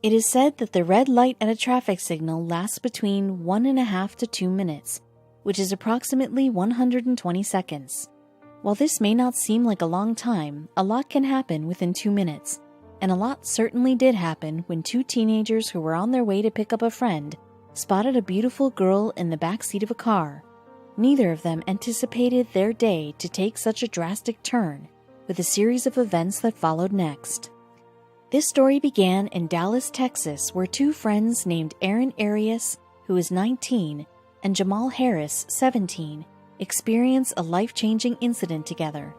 It is said that the red light at a traffic signal lasts between 1.5 to 2 minutes, which is approximately 120 seconds. While this may not seem like a long time, a lot can happen within 2 minutes, and a lot certainly did happen when two teenagers who were on their way to pick up a friend spotted a beautiful girl in the back seat of a car. Neither of them anticipated their day to take such a drastic turn, with a series of events that followed next. This story began in Dallas, Texas, where two friends named Aaron Arias, who is 19, and Jamal Harris, 17, experience a life-changing incident together.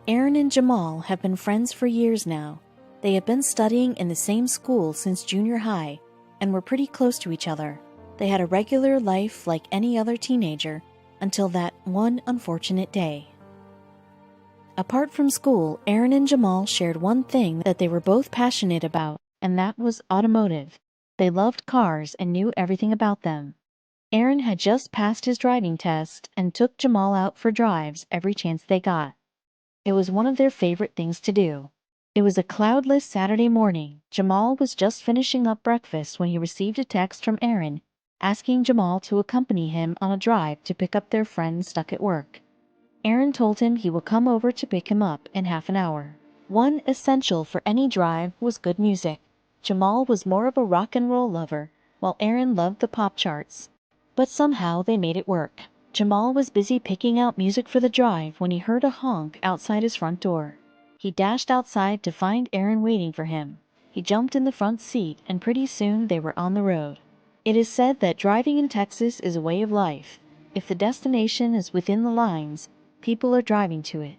Aaron and Jamal have been friends for years now. They have been studying in the same school since junior high and were pretty close to each other. They had a regular life like any other teenager until that one unfortunate day. Apart from school, Aaron and Jamal shared one thing that they were both passionate about, and that was automotive. They loved cars and knew everything about them. Aaron had just passed his driving test and took Jamal out for drives every chance they got. It was one of their favorite things to do. It was a cloudless Saturday morning. Jamal was just finishing up breakfast when he received a text from Aaron asking Jamal to accompany him on a drive to pick up their friend stuck at work. Aaron told him he will come over to pick him up in half an hour. One essential for any drive was good music. Jamal was more of a rock and roll lover, while Aaron loved the pop charts. But somehow they made it work. Jamal was busy picking out music for the drive when he heard a honk outside his front door. He dashed outside to find Aaron waiting for him. He jumped in the front seat, and pretty soon they were on the road. It is said that driving in Texas is a way of life. If the destination is within the lines, people are driving to it.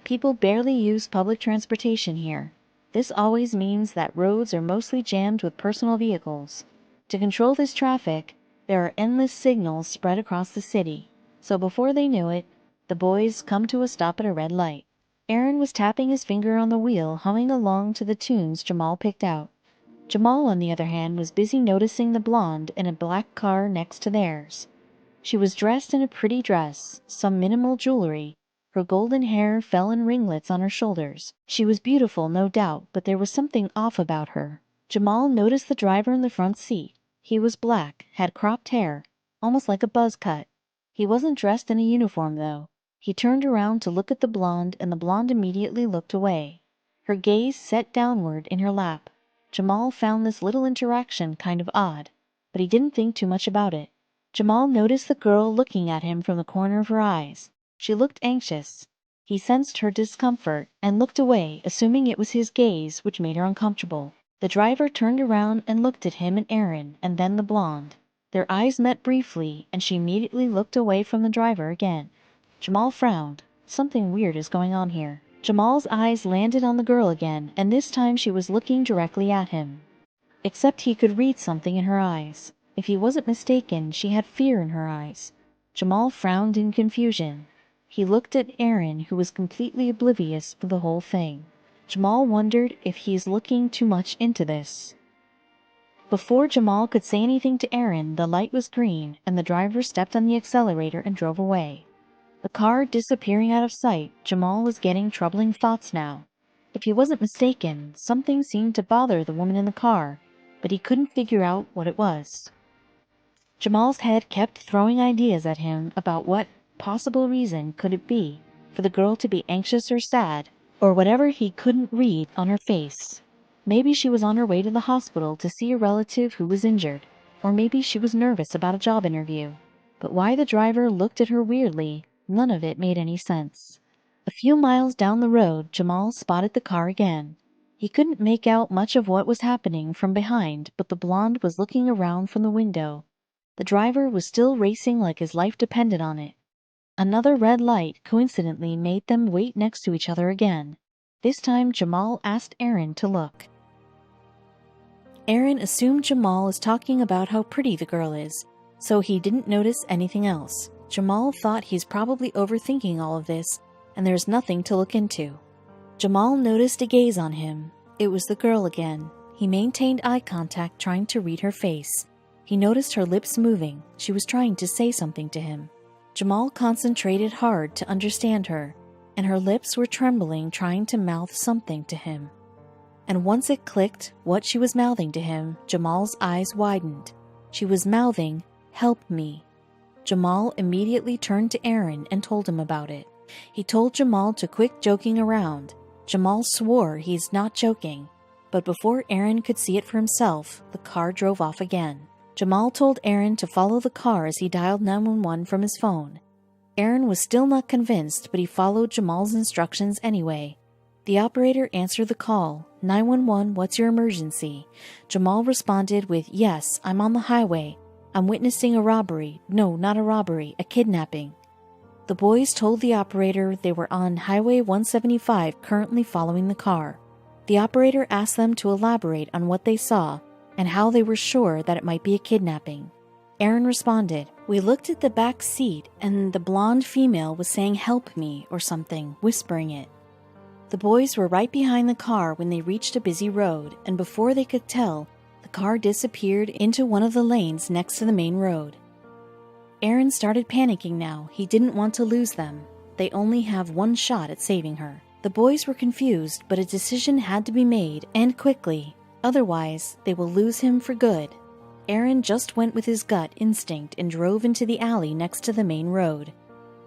People barely use public transportation here. This always means that roads are mostly jammed with personal vehicles. To control this traffic, there are endless signals spread across the city. So before they knew it, the boys come to a stop at a red light. Aaron was tapping his finger on the wheel, humming along to the tunes Jamal picked out. Jamal, on the other hand, was busy noticing the blonde in a black car next to theirs. She was dressed in a pretty dress, some minimal jewelry. Her golden hair fell in ringlets on her shoulders. She was beautiful, no doubt, but there was something off about her. Jamal noticed the driver in the front seat. He was black, had cropped hair, almost like a buzz cut. He wasn't dressed in a uniform, though. He turned around to look at the blonde, and the blonde immediately looked away. Her gaze set downward in her lap. Jamal found this little interaction kind of odd, but he didn't think too much about it. Jamal noticed the girl looking at him from the corner of her eyes. She looked anxious. He sensed her discomfort and looked away, assuming it was his gaze which made her uncomfortable. The driver turned around and looked at him and Aaron, and then the blonde. Their eyes met briefly, and she immediately looked away from the driver again. Jamal frowned. Something weird is going on here. Jamal's eyes landed on the girl again, and this time she was looking directly at him. Except he could read something in her eyes. If he wasn't mistaken, she had fear in her eyes. Jamal frowned in confusion. He looked at Aaron, who was completely oblivious to the whole thing. Jamal wondered if he's looking too much into this. Before Jamal could say anything to Aaron, the light was green, and the driver stepped on the accelerator and drove away. The car disappearing out of sight, Jamal was getting troubling thoughts now. If he wasn't mistaken, something seemed to bother the woman in the car, but he couldn't figure out what it was. Jamal's head kept throwing ideas at him about what possible reason could it be for the girl to be anxious or sad, or whatever he couldn't read on her face. Maybe she was on her way to the hospital to see a relative who was injured, or maybe she was nervous about a job interview. But why the driver looked at her weirdly, none of it made any sense. A few miles down the road, Jamal spotted the car again. He couldn't make out much of what was happening from behind, but the blonde was looking around from the window. The driver was still racing like his life depended on it. Another red light coincidentally made them wait next to each other again. This time Jamal asked Aaron to look. Aaron assumed Jamal is talking about how pretty the girl is, so he didn't notice anything else. Jamal thought he's probably overthinking all of this, and there's nothing to look into. Jamal noticed a gaze on him. It was the girl again. He maintained eye contact, trying to read her face. He noticed her lips moving. She was trying to say something to him. Jamal concentrated hard to understand her, and her lips were trembling, trying to mouth something to him. And once it clicked what she was mouthing to him, Jamal's eyes widened. She was mouthing, "Help me." Jamal immediately turned to Aaron and told him about it. He told Jamal to quit joking around. Jamal swore he's not joking, but before Aaron could see it for himself, the car drove off again. Jamal told Aaron to follow the car as he dialed 911 from his phone. Aaron was still not convinced, but he followed Jamal's instructions anyway. The operator answered the call. 911, what's your emergency? Jamal responded with, "Yes, I'm on the highway. I'm witnessing a robbery. No, not a robbery, a kidnapping." The boys told the operator they were on Highway 175 currently following the car. The operator asked them to elaborate on what they saw and how they were sure that it might be a kidnapping. Aaron responded, "We looked at the back seat and the blonde female was saying 'help me' or something, whispering it." The boys were right behind the car when they reached a busy road, and before they could tell, the car disappeared into one of the lanes next to the main road. Aaron started panicking now. He didn't want to lose them. They only have one shot at saving her. The boys were confused, but a decision had to be made, and quickly. Otherwise, they will lose him for good. Aaron just went with his gut instinct and drove into the alley next to the main road.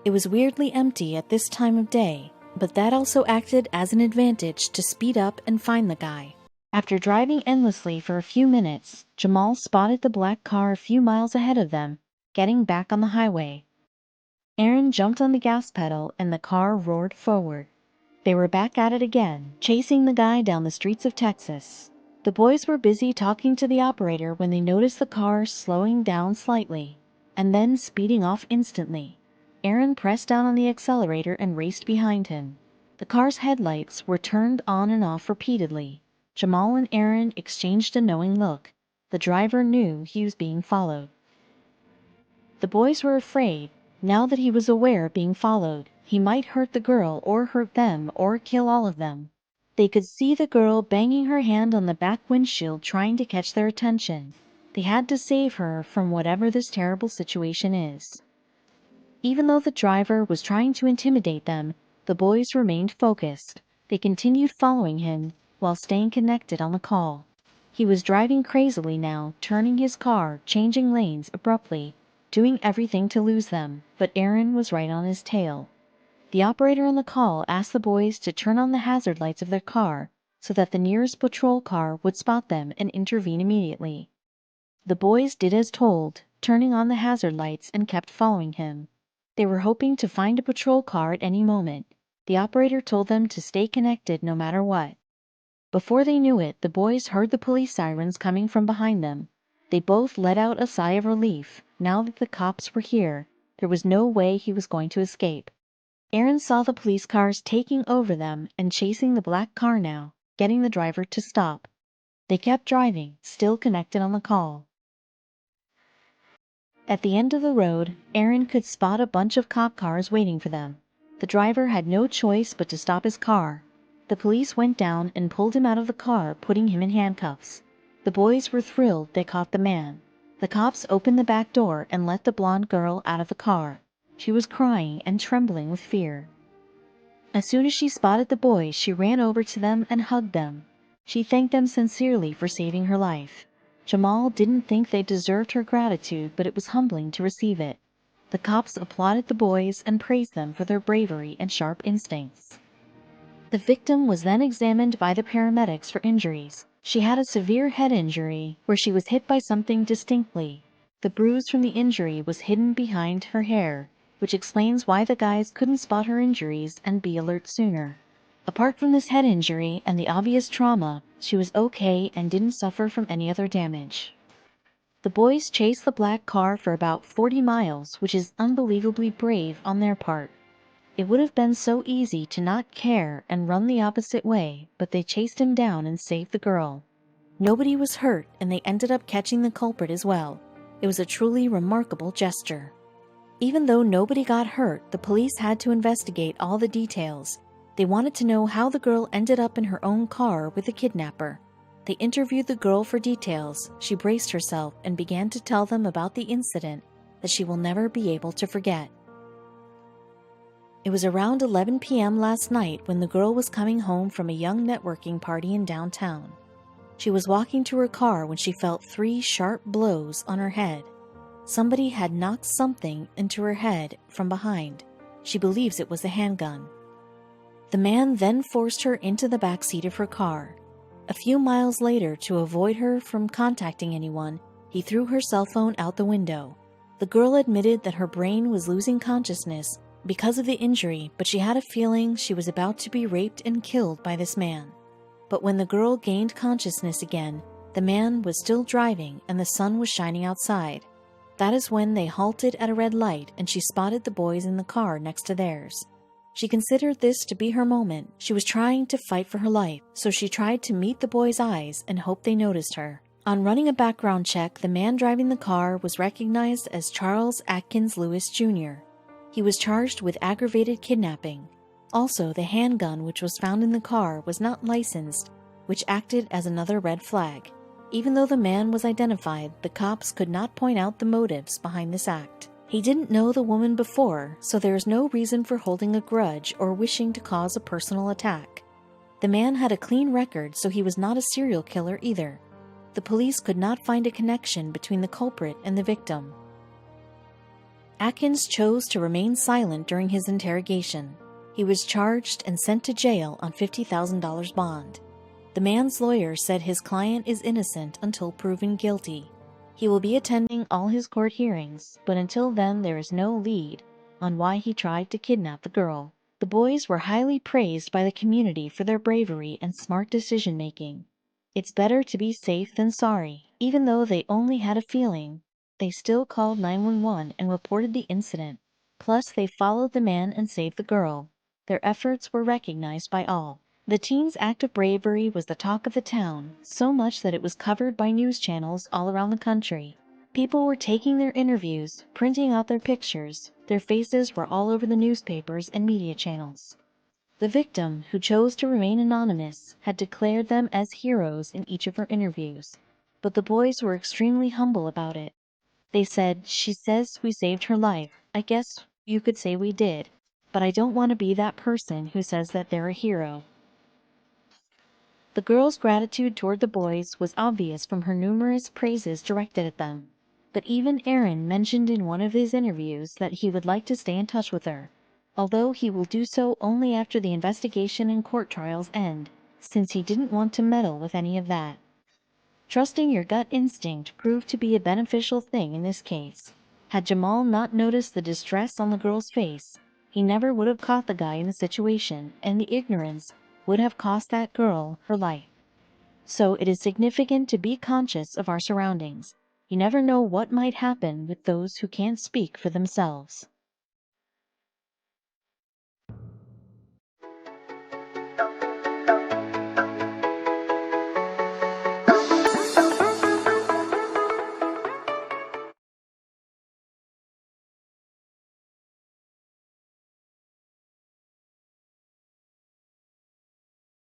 It was weirdly empty at this time of day, but that also acted as an advantage to speed up and find the guy. After driving endlessly for a few minutes, Jamal spotted the black car a few miles ahead of them, getting back on the highway. Aaron jumped on the gas pedal and the car roared forward. They were back at it again, chasing the guy down the streets of Texas. The boys were busy talking to the operator when they noticed the car slowing down slightly, and then speeding off instantly. Aaron pressed down on the accelerator and raced behind him. The car's headlights were turned on and off repeatedly. Jamal and Aaron exchanged a knowing look. The driver knew he was being followed. The boys were afraid. Now that he was aware of being followed, he might hurt the girl or hurt them or kill all of them. They could see the girl banging her hand on the back windshield trying to catch their attention. They had to save her from whatever this terrible situation is. Even though the driver was trying to intimidate them, the boys remained focused. They continued following him while staying connected on the call. He was driving crazily now, turning his car, changing lanes abruptly, doing everything to lose them, but Aaron was right on his tail. The operator on the call asked the boys to turn on the hazard lights of their car so that the nearest patrol car would spot them and intervene immediately. The boys did as told, turning on the hazard lights and kept following him. They were hoping to find a patrol car at any moment. The operator told them to stay connected no matter what. Before they knew it, the boys heard the police sirens coming from behind them. They both let out a sigh of relief. Now that the cops were here, there was no way he was going to escape. Aaron saw the police cars taking over them and chasing the black car now, getting the driver to stop. They kept driving, still connected on the call. At the end of the road, Aaron could spot a bunch of cop cars waiting for them. The driver had no choice but to stop his car. The police went down and pulled him out of the car, putting him in handcuffs. The boys were thrilled they caught the man. The cops opened the back door and let the blonde girl out of the car. She was crying and trembling with fear. As soon as she spotted the boys, she ran over to them and hugged them. She thanked them sincerely for saving her life. Jamal didn't think they deserved her gratitude, but it was humbling to receive it. The cops applauded the boys and praised them for their bravery and sharp instincts. The victim was then examined by the paramedics for injuries. She had a severe head injury where she was hit by something distinctly. The bruise from the injury was hidden behind her hair, which explains why the guys couldn't spot her injuries and be alert sooner. Apart from this head injury and the obvious trauma, she was okay and didn't suffer from any other damage. The boys chased the black car for about 40 miles, which is unbelievably brave on their part. It would have been so easy to not care and run the opposite way, but they chased him down and saved the girl. Nobody was hurt, and they ended up catching the culprit as well. It was a truly remarkable gesture. Even though nobody got hurt, the police had to investigate all the details. They wanted to know how the girl ended up in her own car with the kidnapper. They interviewed the girl for details. She braced herself and began to tell them about the incident that she will never be able to forget. It was around 11 p.m. last night when the girl was coming home from a young networking party in downtown. She was walking to her car when she felt 3 sharp blows on her head. Somebody had knocked something into her head from behind. She believes it was a handgun. The man then forced her into the back seat of her car. A few miles later, to avoid her from contacting anyone, he threw her cell phone out the window. The girl admitted that her brain was losing consciousness because of the injury, but she had a feeling she was about to be raped and killed by this man. But when the girl gained consciousness again, the man was still driving and the sun was shining outside. That is when they halted at a red light and she spotted the boys in the car next to theirs. She considered this to be her moment. She was trying to fight for her life, so she tried to meet the boys' eyes and hoped they noticed her. On running a background check, the man driving the car was recognized as Charles Atkins Lewis Jr. He was charged with aggravated kidnapping. Also, the handgun which was found in the car was not licensed, which acted as another red flag. Even though the man was identified, the cops could not point out the motives behind this act. He didn't know the woman before, so there is no reason for holding a grudge or wishing to cause a personal attack. The man had a clean record, so he was not a serial killer either. The police could not find a connection between the culprit and the victim. Atkins chose to remain silent during his interrogation. He was charged and sent to jail on $50,000 bond. The man's lawyer said his client is innocent until proven guilty. He will be attending all his court hearings, but until then there is no lead on why he tried to kidnap the girl. The boys were highly praised by the community for their bravery and smart decision-making. It's better to be safe than sorry. Even though they only had a feeling, they still called 911 and reported the incident. Plus, they followed the man and saved the girl. Their efforts were recognized by all. The teens' act of bravery was the talk of the town, so much that it was covered by news channels all around the country. People were taking their interviews, printing out their pictures. Their faces were all over the newspapers and media channels. The victim, who chose to remain anonymous, had declared them as heroes in each of her interviews. But the boys were extremely humble about it. They said, "She says we saved her life. I guess you could say we did. But I don't want to be that person who says that they're a hero." The girl's gratitude toward the boys was obvious from her numerous praises directed at them. But even Aaron mentioned in one of his interviews that he would like to stay in touch with her, although he will do so only after the investigation and court trials end, since he didn't want to meddle with any of that. Trusting your gut instinct proved to be a beneficial thing in this case. Had Jamal not noticed the distress on the girl's face, he never would have caught the guy in the situation, and the ignorance would have cost that girl her life. So it is significant to be conscious of our surroundings. You never know what might happen with those who can't speak for themselves.